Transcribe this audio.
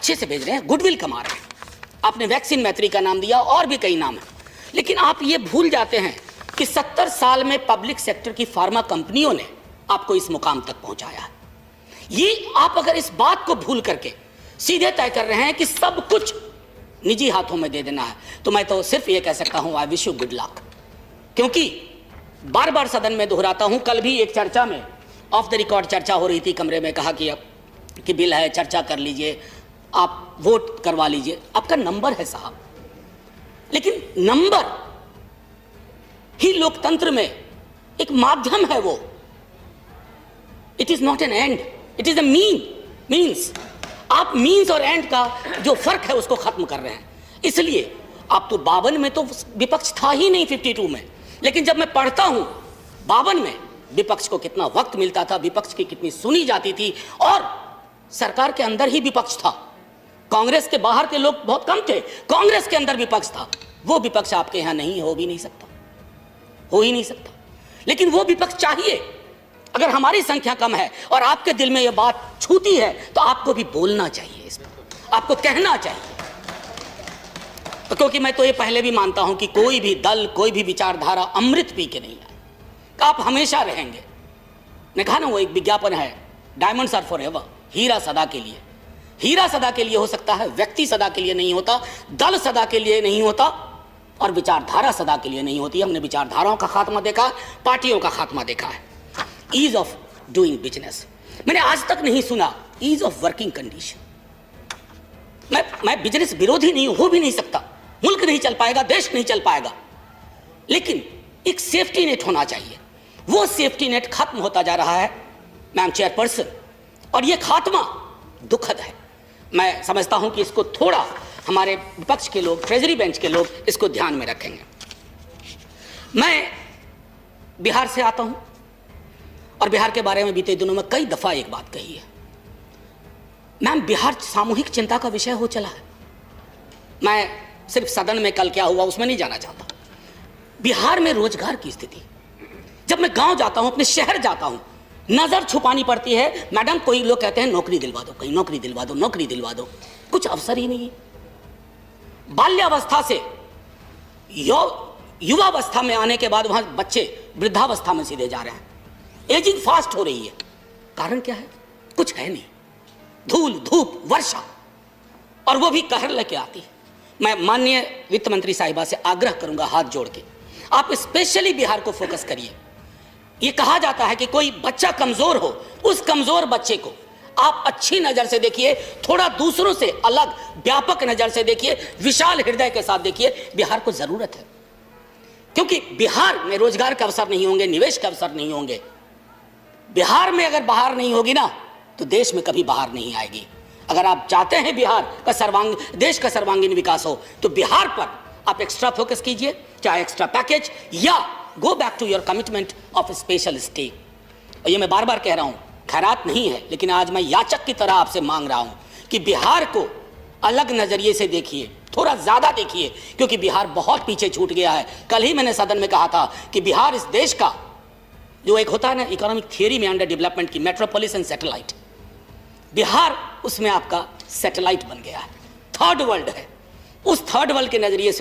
अच्छे से भेज रहे हैं, गुडविल कमा रहे हैं। आपने वैक्सीन मैत्री का नाम दिया और भी कई नाम है, लेकिन आप ये भूल जाते हैं कि 70 साल में पब्लिक सेक्टर की फार्मा कंपनियों ने आपको इस मुकाम तक पहुंचाया है। ये आप अगर इस बात को भूल करके सीधे तय कर रहे हैं कि सब कुछ निजी हाथों में दे देना है, तो मैं तो सिर्फ ये कह सकता हूं I wish you good luck. क्योंकि बार बार सदन में दोहराता हूं, कल भी एक चर्चा में ऑफ द रिकॉर्ड चर्चा हो रही थी, कमरे में कहा कि बिल है, चर्चा कर लीजिए, आप वोट करवा लीजिए। आपका नंबर है साहब, लेकिन नंबर ही लोकतंत्र में एक माध्यम है। वो it is not an and, it is a means. आप मीन्स और एंड का जो फर्क है उसको खत्म कर रहे हैं। इसलिए आप तो 52 में तो विपक्ष था ही नहीं, 52 में। लेकिन जब मैं पढ़ता हूं 52 में विपक्ष को कितना वक्त मिलता था, विपक्ष की कितनी सुनी जाती थी, और सरकार के अंदर ही विपक्ष था। कांग्रेस के बाहर के लोग बहुत कम थे, कांग्रेस के अंदर विपक्ष था। वो विपक्ष आपके यहां नहीं हो भी नहीं सकता, हो ही नहीं सकता। लेकिन वो विपक्ष चाहिए। अगर हमारी संख्या कम है और आपके दिल में ये बात छूती है तो आपको भी बोलना चाहिए, इसमें आपको कहना चाहिए। तो क्योंकि मैं तो ये पहले भी मानता हूं कि कोई भी दल, कोई भी विचारधारा अमृत पी के नहीं आए, आप हमेशा रहेंगे। ने कहा ना, वो एक विज्ञापन है, डायमंड्स आर फॉरएवर, हीरा सदा के लिए। हीरा सदा के लिए हो सकता है, व्यक्ति सदा के लिए नहीं होता, दल सदा के लिए नहीं होता, और विचारधारा सदा के लिए नहीं होती। हमने विचारधाराओं का खात्मा देखा, पार्टियों का खात्मा देखा है। ईज ऑफ डूइंग बिजनेस मैंने आज तक नहीं सुना, ईज ऑफ वर्किंग कंडीशन। मैं बिजनेस विरोधी नहीं, हो भी नहीं सकता, मुल्क नहीं चल पाएगा, देश नहीं चल पाएगा, लेकिन एक सेफ्टी नेट होना चाहिए। वो सेफ्टी नेट खत्म होता जा रहा है मैम चेयरपर्सन, और ये खात्मा दुखद है। मैं समझता हूं कि इसको थोड़ा हमारे विपक्ष के लोग, ट्रेजरी बेंच के लोग इसको ध्यान में रखेंगे। मैं बिहार से आता हूं और बिहार के बारे में बीते दिनों में कई दफा एक बात कही है। मैम, बिहार सामूहिक चिंता का विषय हो चला है। मैं सिर्फ सदन में कल क्या हुआ उसमें नहीं जाना चाहता। बिहार में रोजगार की स्थिति, जब मैं गांव जाता हूं, अपने शहर जाता हूं, नजर छुपानी पड़ती है। मैडम, कोई लोग कहते हैं नौकरी दिलवा दो, कहीं नौकरी दिलवा दो, नौकरी दिलवा दो, कुछ अवसर ही नहीं है। बाल्यावस्था से युवावस्था में आने के बाद वहां बच्चे वृद्धावस्था में सीधे जा रहे हैं, एजिंग फास्ट हो रही है। कारण क्या है? कुछ है नहीं, धूल, धूप, वर्षा, और वो भी कहर लेके आती है। मैं माननीय वित्त मंत्री साहिबा से आग्रह करूंगा हाथ जोड़ के, आप स्पेशली बिहार को फोकस करिए। ये कहा जाता है कि कोई बच्चा कमजोर हो, उस कमजोर बच्चे को आप अच्छी नजर से देखिए, थोड़ा दूसरों से अलग व्यापक नजर से देखिए, विशाल हृदय के साथ देखिए। बिहार को जरूरत है, क्योंकि बिहार में रोजगार के अवसर नहीं होंगे, निवेश के अवसर नहीं होंगे। बिहार में अगर बाहर नहीं होगी ना, तो देश में कभी बाहर नहीं आएगी। अगर आप चाहते हैं बिहार का देश का सर्वांगीण विकास हो, तो बिहार पर आप एक्स्ट्रा फोकस कीजिए, चाहे एक्स्ट्रा पैकेज या go back to your commitment of special stay. और ये मैं बार बार कह रहा हूं, खैरात नहीं है, लेकिन आज मैं याचक की तरह आपसे मांग रहा हूं कि बिहार को अलग नजरिए से देखिए, थोड़ा ज्यादा देखिए, क्योंकि बिहार बहुत पीछे छूट गया है। कल ही मैंने सदन में कहा था कि बिहार इस देश का, जो एक होता है ना इकोनॉमिक थियरी में अंडर डेवलपमेंट की, मेट्रोपोलिस एंड सैटेलाइट, बिहार उसमें आपका सैटेलाइट बन गया है, थर्ड वर्ल्ड है। उस थर्ड वर्ल्ड के नजरिए से